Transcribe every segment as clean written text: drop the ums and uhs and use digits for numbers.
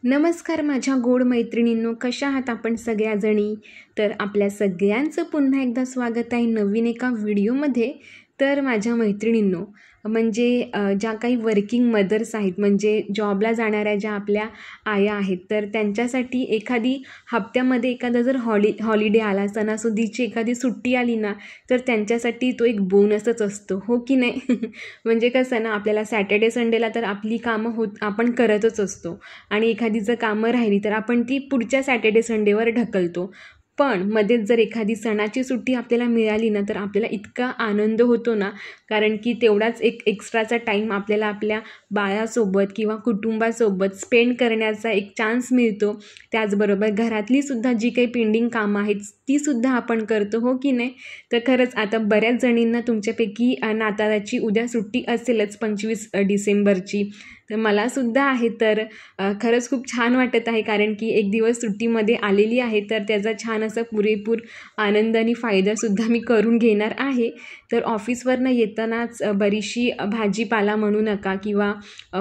नमस्कार माझ्या गोड मैत्रिणींनो, कशा आहात आपण सगळ्याजणी. तर आपल्या सगळ्यांचं पुन्हा एकदा स्वागत आहे नवीन एका व्हिडिओमध्ये. तर माझ्या मैत्रिणींनो, म्हणजे ज्या काही वर्किंग मदर्स आहेत, म्हणजे जॉबला जाणाऱ्या ज्या आपल्या आया आहेत, तर त्यांच्यासाठी एखादी हप्त्यामध्ये एखादा जर हॉलिडे आला, सणासुदीची एखादी सुट्टी आली ना, तर त्यांच्यासाठी तो एक बोनसच असतो, हो की नाही. म्हणजे कसं ना, आपल्याला सॅटर्डे संडेला तर आपली कामं आपण करतच असतो आणि एखादी जर कामं राहिली तर आपण ती पुढच्या सॅटर्डे संडेवर ढकलतो. पण मध्येच जर एखादी सणाची सुट्टी आपल्याला मिळाली ना, तर आपल्याला इतका आनंद होतो ना, कारण की तेवढाच एक एक्स्ट्राचा टाईम आपल्याला आपल्या बाळासोबत किंवा कुटुंबासोबत स्पेंड करण्याचा एक चान्स मिळतो. त्याचबरोबर घरातली सुद्धा जी काही पेंडिंग कामं आहेत तीसुद्धा आपण करतो, हो की नाही. तर खरंच आता बऱ्याच जणींना तुमच्यापैकी नाताळाची उद्या सुट्टी असेलच, 25 डिसेंबरची. तर मलासुद्धा आहे. तर खरंच खूप छान वाटत आहे, कारण की एक दिवस सुट्टीमध्ये आलेली आहे, तर त्याचा छान असा पुरेपूर आनंद आणि फायदासुद्धा मी करून घेणार आहे. तर ऑफिसवरनं येतानाच बरीचशी भाजीपाला म्हणू नका किंवा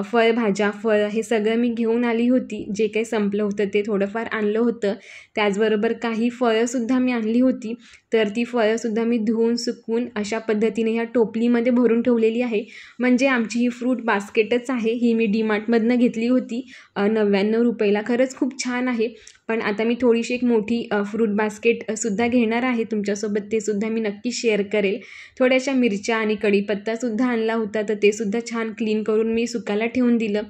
फळभाज्या, फळ हे सगळं मी घेऊन आली होती. जे काही संपलं होतं ते थोडंफार आणलं होतं. त्याचबरोबर काही फळंसुद्धा मी आणली होती. तर ती फळंसुद्धा मी धुवून सुकवून अशा पद्धतीने ह्या टोपलीमध्ये भरून ठेवलेली आहे. म्हणजे आमची ही फ्रूट बास्केटच आहे. ही मी डीमार्टमधनं घेतली होती 99 रुपयाला. खरंच खूप छान आहे. पण आता मी थोडीशी एक मोठी फ्रूट बास्केटसुद्धा घेणार आहे तुमच्यासोबत. ते सुद्धा मी नक्की शेअर करेल. थोड्याशा मिरच्या आणि कढीपत्तासुद्धा आणला होता, तर ते सुद्धा छान क्लीन करून मी सुकायला ठेवून दिलं.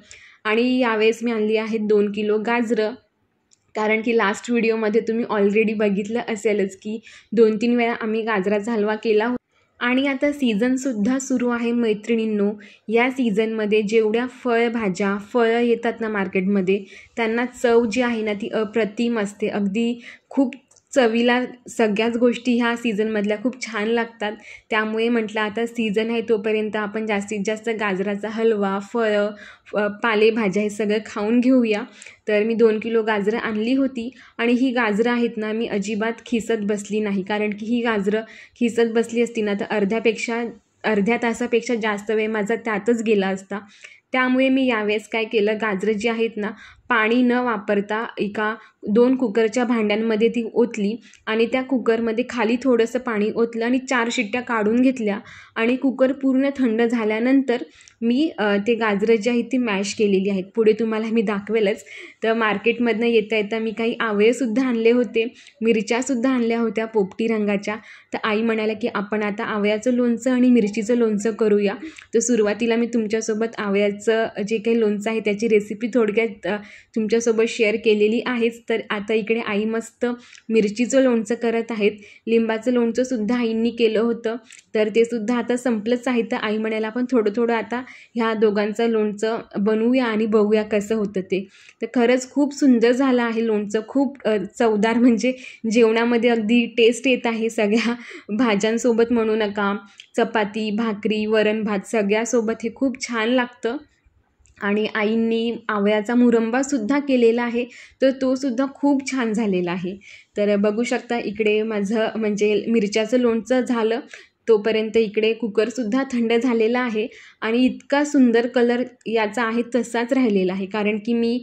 आणि यावेळेस मी आणली आहेत 2 किलो गाजरं. कारण की लास्ट व्हिडिओमध्ये तुम्ही ऑलरेडी बघितलं असेलच की 2-3 वेळा आम्ही गाजराचा हलवा केला होता. आणि आता सीझनसुद्धा सुरू आहे मैत्रिणींनो. या सीझनमध्ये जेवढ्या फळं येतात ना मार्केटमध्ये, त्यांना चव जी आहे ना ती अप्रतिम असते. अगदी खूप चवीला सगळ्याच गोष्टी ह्या सीझनमधल्या खूप छान लागतात. त्यामुळे म्हटलं आता सीझन आहे तोपर्यंत आपण जास्तीत जास्त गाजराचा हलवा, फळं, पालेभाज्या हे सगळं खाऊन घेऊया. तर मी 2 किलो गाजरं आणली होती आणि ही गाजरं आहेत ना, मी अजिबात खिसत बसली नाही. कारण की ही गाजरं खिसत बसली असती ना, तर अर्ध्या तासापेक्षा जास्त वेळ माझा त्यातच गेला असता. त्यामुळे मी यावेळेस काय केलं, गाजरं जी आहेत ना, पाणी न वापरता 2 कुकरच्या भांड्यांमध्ये ती ओतली आणि त्या कुकरमध्ये खाली थोडंसं पाणी ओतलं आणि 4 शिट्ट्या काढून घेतल्या. आणि कुकर पूर्ण थंड झाल्यानंतर मी ते गाजरं जी आहेत ती मॅश केलेली आहेत. पुढे तुम्हाला मी दाखवेलच. तर मार्केटमधनं येता येता मी काही आवळेसुद्धा आणले होते, मिरच्यासुद्धा आणल्या होत्या पोपटी रंगाच्या. तर आई म्हणाल्या की आपण आता आवळ्याचं लोणचं आणि मिरचीचं लोणचं करूया. तर सुरुवातीला मी तुमच्यासोबत आवळ्याचं जे काही लोणचं आहे त्याची रेसिपी थोडक्यात तुमच्यासोबत शेअर केलेली आहेच. तर आता इकडे आई मस्त मिरचीचं लोणचं करत आहेत. लिंबाचं लोणचंसुद्धा आईंनी केलं होतं, तर ते सुद्धा आता संपलंच आहे. तर आई म्हणायला आपण थोडं आता ह्या दोघांचं लोणचं बनवूया आणि बघूया कसं होतं ते. तर खरंच खूप सुंदर झालं आहे लोणचं, खूप चवदार. म्हणजे जेवणामध्ये अगदी टेस्ट येत आहे सगळ्या भाज्यांसोबत म्हणू नका. चपाती, भाकरी, वरण भात सगळ्यासोबत हे खूप छान लागतं. आणि आईंनी आवळ्याचा मुरंबासुद्धा केलेला आहे, तर तो सुद्धा खूप छान झालेला आहे. तर बघू शकता इकडे माझं म्हणजे मिरच्याचं लोणचं झालं, तोपर्यंत इकडे कुकरसुद्धा थंड झालेला आहे आणि इतका सुंदर कलर याचा आहे तसाच राहिलेला आहे. कारण की मी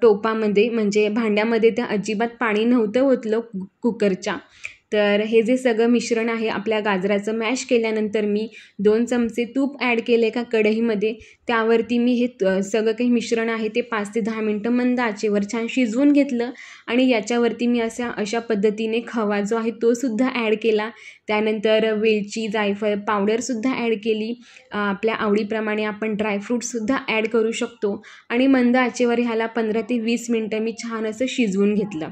टोपामध्ये म्हणजे भांड्यामध्ये त्या अजिबात पाणी नव्हतं ओतलं कुकरच्या. तर हे जे सगळं मिश्रण आहे आपल्या गाजराचं मॅश केल्यानंतर मी 2 चमचे तूप ॲड केले एका कढईमध्ये. त्यावरती मी हे सगळं काही मिश्रण आहे ते 5 ते 10 मिनटं मंद आचेवर छान शिजवून घेतलं आणि याच्यावरती मी अशा पद्धतीने खवा जो आहे तो सुद्धा ॲड केला. त्यानंतर वेलची, जायफळ पावडरसुद्धा ॲड केली. आपल्या आवडीप्रमाणे आपण ड्रायफ्रूटसुद्धा ॲड करू शकतो आणि मंद आचेवर ह्याला 15 ते 20 मिनटं मी छान असं शिजवून घेतलं.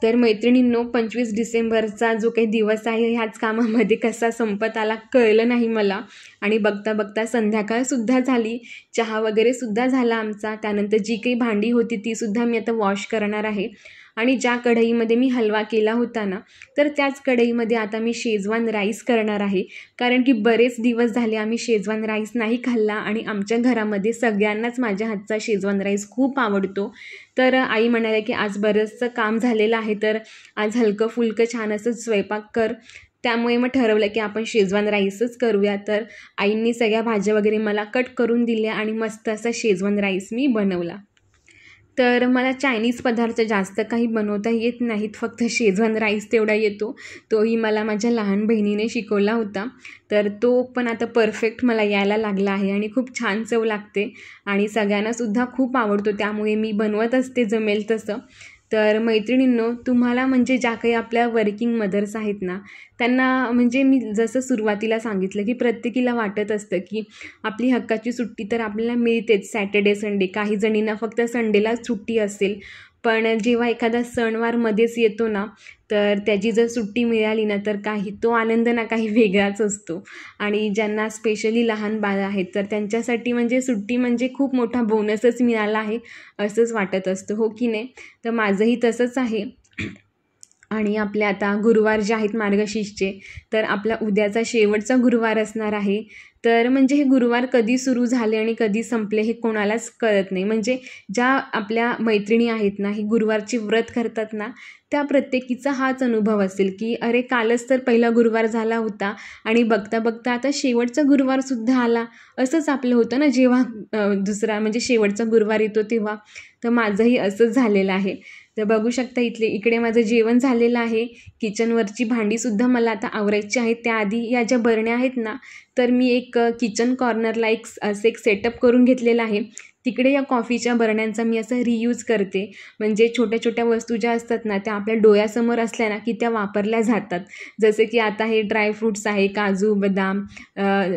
तर मैत्रिणींनो, 25 डिसेंबरचा जो काही दिवस आहे ह्याच कामामध्ये कसा संपत आला कळलं नाही मला. आणि बघता बघता संध्याकाळसुद्धा झाली, चहा वगैरेसुद्धा झाला आमचा. त्यानंतर जी काही भांडी होती तीसुद्धा मी आता वॉश करणार आहे. आणि ज्या कढईमध्ये मी हलवा केला होता ना, तर त्याच कढईमध्ये आता मी शेजवान राईस करणार आहे. कारण की बरेच दिवस झाले आम्ही शेजवान राईस नाही खाल्ला आणि आमच्या घरामध्ये सगळ्यांनाच माझ्या हातचा शेजवान राईस खूप आवडतो. तर आई म्हणाल्या की आज बरंचसं काम झालेलं आहे, तर आज हलकं फुलकं छान असं स्वयंपाक कर. त्यामुळे मग ठरवलं की आपण शेजवान राईसच करूया. तर आईंनी सगळ्या भाज्या वगैरे मला कट करून दिल्या आणि मस्त असा शेजवान राईस मी बनवला. तर मला चायनीज पदार्थ जास्त काही बनवता येत नाहीत, फक्त शेजवान राईस तेवढा येतो. तोही मला माझ्या लहान बहिणीने शिकवला होता. तर तो पण आता परफेक्ट मला यायला लागला आहे आणि खूप छान चव लागते आणि सगळ्यांनासुद्धा खूप आवडतो. त्यामुळे मी बनवत असते जमेल तसं. तर मैत्रिणींनो, तुम्हाला म्हणजे ज्या काही आपल्या वर्किंग मदर्स आहेत ना, त्यांना म्हणजे मी जसं सुरुवातीला सांगितलं की प्रत्येकीला वाटत असतं की आपली हक्काची सुट्टी तर आपल्याला मिळतेच सॅटर्डे संडे. काही जणींना फक्त संडेलाच सुट्टी असेल, पण जेव्हा एखादा सणवार मध्येच येतो ना, तर त्याची जर सुट्टी मिळाली ना, तर तो आनंद ना काही वेगळाच असतो. आणि ज्यांना स्पेशली लहान बाळं आहेत, तर त्यांच्यासाठी म्हणजे सुट्टी म्हणजे खूप मोठा बोनसच मिळाला आहे असंच वाटत असतं, हो की नाही? तर माझंही तसंच आहे. आणि आपल्या आता गुरुवार जे आहेत मार्गशीर्षचे, तर आपला उद्याचा शेवटचा गुरुवार असणार आहे. तर म्हणजे हे गुरुवार कधी सुरू झाले आणि कधी संपले हे कोणालाच कळत नाही. म्हणजे ज्या आपल्या मैत्रिणी आहेत ना, ही गुरुवारची व्रत करतात ना, त्या प्रत्येकीचा हाच अनुभव असेल की अरे कालच तर पहिला गुरुवार झाला होता आणि बघता बघता आता शेवटचा गुरुवारसुद्धा आला. असंच आपलं होतं ना जेव्हा दुसरा म्हणजे शेवटचा गुरुवार येतो तेव्हा. तर माझंही असंच झालेलं आहे. तर बघू शकता इकडे माझं जेवण झालेलं आहे. किचनवरची भांडीसुद्धा मला आता आवरायची आहेत. त्याआधी या ज्या बरण्या आहेत ना, तर मी एक किचन कॉर्नरला असं एक सेटअप करून घेतलेलं आहे. तिकडे या कॉफीच्या बरण्यांचा मी असं रियूज करते. म्हणजे छोट्या छोट्या वस्तू ज्या असतात ना, त्या आपल्या डोळ्यासमोर असल्या ना की त्या वापरल्या जातात. जसे की आता हे ड्रायफ्रूट्स आहे, काजू, बदाम,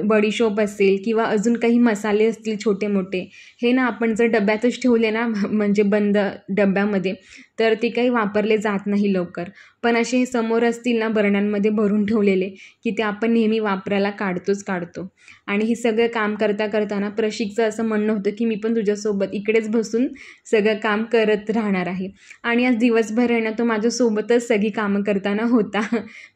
बडीशोप असेल किंवा अजून काही मसाले असतील छोटे मोठे, हे ना आपण जर डब्यातच ठेवले ना म्हणजे बंद डब्यामध्ये, तर ते काही वापरले जात नाही लवकर. पण असे हे समोर असतील ना बरण्यांमध्ये भरून ठेवलेले, की ते आपण नेहमी वापरायला काढतो. आणि हे सगळं काम करताना प्रशिकचं असं म्हणणं होतं की मी पण तुझ्यासोबत इकडेच बसून सगळं काम करत राहणार आहे. आणि आज दिवसभर आहे ना तो माझ्यासोबतच सगळी कामं करताना होता.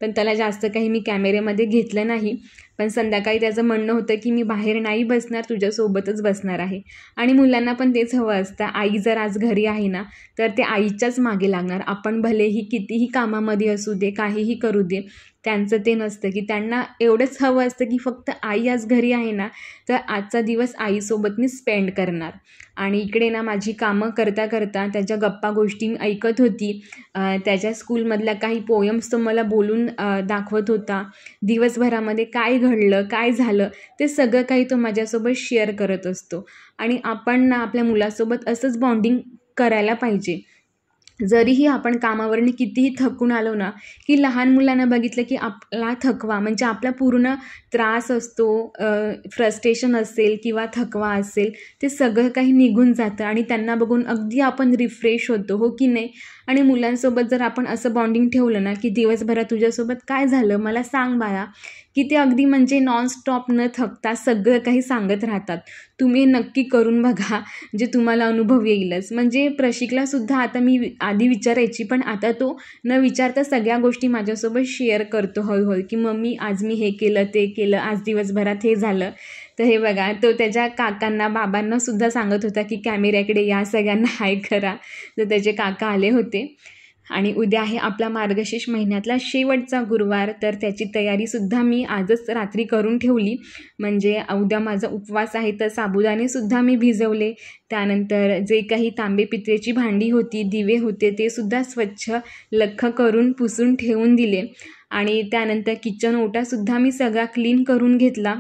पण त्याला जास्त काही मी कॅमेऱ्यामध्ये घेतलं नाही. पण संध्याकाळी त्याचं म्हणणं होतं की मी बाहेर नाही बसणार, तुझ्यासोबतच बसणार आहे. आणि मुलांना पण तेच हवं असतं. आई जर आज घरी आहे ना, तर ते आईच्याच मागे लागणार. आपण भलेही कितीही कामामध्ये असू दे, काहीही करू दे, त्यांचं ते नसतं की त्यांना एवढंच हवं असतं की फक्त आई आज घरी आहे ना, तर आजचा दिवस आईसोबत मी स्पेंड करणार. आणि इकडे ना माझी कामं करता त्याच्या गप्पा गोष्टी मी ऐकत होती. त्याच्या स्कूलमधल्या काही पोयम्स तो मला बोलून दाखवत होता. दिवसभरामध्ये काय घडलं, काय झालं, ते सगळं काही तो माझ्यासोबत शेअर करत असतो. आणि आपण ना आपल्या मुलासोबत असंच बॉन्डिंग करायला पाहिजे. जरीही आपण कामावरून कितीही थकून आलो ना, की लहान मुलांना बघितलं की आपला थकवा म्हणजे आपला पूर्ण त्रास असतो, फ्रस्ट्रेशन असेल किंवा थकवा असेल, ते सगळं काही निघून जातं आणि त्यांना बघून अगदी आपण रिफ्रेश होतो, हो की नाही? आणि मुलांसोबत जर आपण असं बॉन्डिंग ठेवलं ना, की दिवसभरात तुझ्यासोबत काय झालं मला सांग बाळा, की ते अगदी म्हणजे नॉनस्टॉप न थकता सगळं काही सांगत राहतात. तुम्ही नक्की करून बघा, म्हणजे तुम्हाला अनुभव येईलच. म्हणजे प्रशिकलासुद्धा आता मी आधी विचारायची, पण आता तो न विचारता सगळ्या गोष्टी माझ्यासोबत शेअर करतो हळूहळू, की मम्मी आज मी हे केलं, ते केलं, आज दिवसभरात हे झालं. तर हे बघा, तो त्याच्या काकांना, बाबांनासुद्धा सांगत होता की कॅमेऱ्याकडे या, सगळ्यांना हाय करा. तर त्याचे काका आले होते. आणि उद्या आहे आपला मार्गशीर्ष महिन्यातला शेवटचा गुरुवार, तर त्याची तयारीसुद्धा मी आजच रात्री करून ठेवली. म्हणजे उद्या माझा उपवास आहे, तर साबुदाणेसुद्धा मी भिजवले. त्यानंतर जे काही तांबे पितळेची भांडी होती, दिवे होते, ते सुद्धा स्वच्छ लख्ख करून पुसून ठेवून दिले. आणि त्यानंतर किचन ओटासुद्धा मी सगळा क्लीन करून घेतला.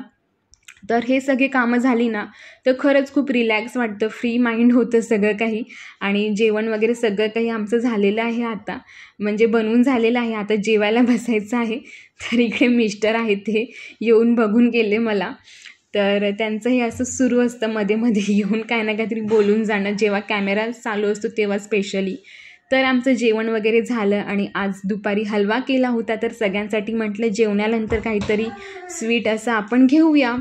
तर हे सगळे कामं झाली ना, तर खरंच खूप रिलॅक्स वाटतं, फ्री माइंड होतं सगळं काही. आणि जेवण वगैरे सगळं काही आमचं झालेलं आहे आता, म्हणजे बनवून झालेलं आहे. आता जेवायला बसायचं आहे. तर इकडे मिस्टर आहेत, ते येऊन बघून गेले मला. तर त्यांचंही असं सुरू असतं मध्ये येऊन काय ना काहीतरी बोलून जाणं, जेव्हा कॅमेरा चालू असतो तेव्हा स्पेशली. तर आमचं जेवण वगैरे झालं आणि आज दुपारी हलवा केला होता. तर सगळ्यांसाठी म्हटलं जेवणानंतर काहीतरी स्वीट असं आपण घेऊया.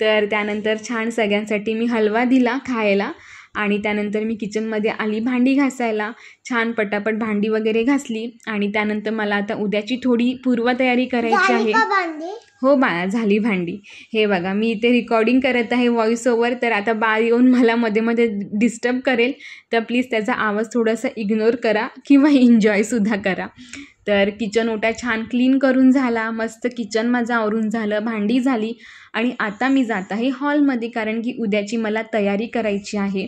तर त्यानंतर छान सगळ्यांसाठी मी हलवा दिला खायला. आणि त्यानंतर मी किचनमध्ये आली भांडी घासायला. छान पटापट भांडी वगैरे घासली. आणि त्यानंतर मला आता उद्याची थोडी पूर्वतयारी करायची आहे. हो बाळा, झाली भांडी. हे बघा, मी इथे रेकॉर्डिंग करत आहे व्हॉइस ओव्हर. तर आता बाळ येऊन मला मध्ये डिस्टर्ब करेल, तर प्लीज त्याचा आवाज थोडासा इग्नोर करा किंवा एन्जॉयसुद्धा करा. तर किचन ओटा छान क्लीन करून झाला, मस्त किचन माझं आवरून झालं, भांडी झाली. आणि आता मी जात आहे हॉलमध्ये, कारण की उद्याची मला तयारी करायची आहे.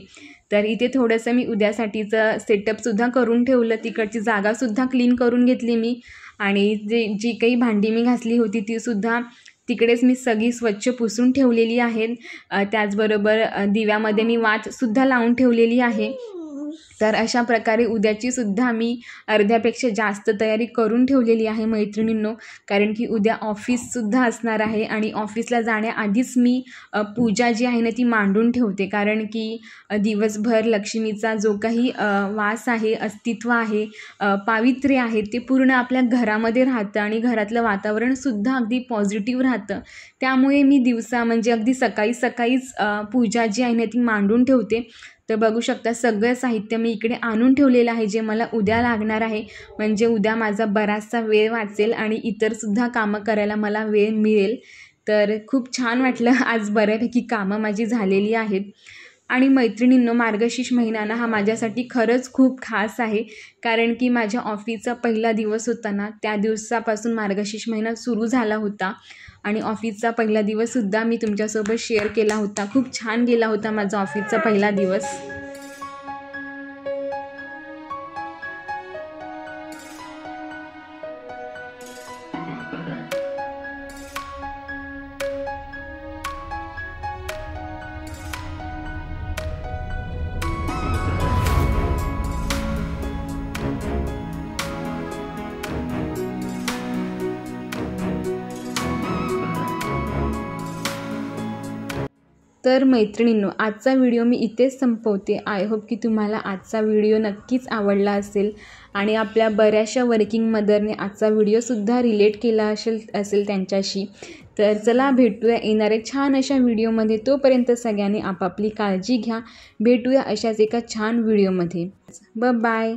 तर इथे थोडंसं मी उद्यासाठीचं सेटअपसुद्धा करून ठेवलं, तिकडची जागासुद्धा क्लीन करून घेतली मी आणि जी काही भांडी मी घासली होती तीसुद्धा तिकडेच मी सगळी स्वच्छ पुसून ठेवलेली आहेत. त्याचबरोबर दिव्यामध्ये मी वातसुद्धा लावून ठेवलेली आहे. तर अशा प्रकारे उद्याचीसुद्धा मी अर्ध्यापेक्षा जास्त तयारी करून ठेवलेली आहे मैत्रिणींनो, कारण की उद्या ऑफिससुद्धा असणार आहे आणि ऑफिसला जाण्याआधीच मी पूजा जी आहे ना ती मांडून ठेवते, कारण की दिवसभर लक्ष्मीचा जो काही वास आहे, अस्तित्व आहे, पावित्र्य आहे ते पूर्ण आपल्या घरामध्ये राहतं आणि घरातलं वातावरणसुद्धा अगदी पॉझिटिव्ह राहतं. त्यामुळे मी दिवसा म्हणजे अगदी सकाळीच पूजा जी आहे ना ती मांडून ठेवते. तर बघू शकता सगळं साहित्य मी इकडे आणून ठेवलेलं आहे जे मला उद्या लागणार आहे, म्हणजे उद्या माझा बराचसा वेळ वाचेल आणि इतरसुद्धा कामं करायला मला वेळ मिळेल. तर खूप छान वाटलं, आज बऱ्यापैकी कामं माझी झालेली आहेत. आणि मैत्रिणींनो, मार्गशीर्ष महिना ना हा माझ्यासाठी खरंच खूप खास आहे, कारण की माझ्या ऑफिसचा पहिला दिवस होता ना, त्या दिवसापासून मार्गशीर्ष महिना सुरू झाला होता आणि ऑफिसचा पहिला दिवससुद्धा मी तुमच्यासोबत शेअर केला होता. खूप छान गेला होता माझा ऑफिसचा पहिला दिवस. तर मैत्रिणींनो, आजचा व्हिडिओ मी इथेच संपवते. आय होप की तुम्हाला आजचा व्हिडिओ नक्कीच आवडला असेल आणि आपल्या बऱ्याचशा वर्किंग मदरने आजचा व्हिडिओसुद्धा रिलेट केला असेल त्यांच्याशी. तर चला भेटूया येणाऱ्या छान अशा व्हिडिओमध्ये. तोपर्यंत सगळ्यांनी आपापली काळजी घ्या. भेटूया अशाच एका छान व्हिडिओमध्ये. बाय.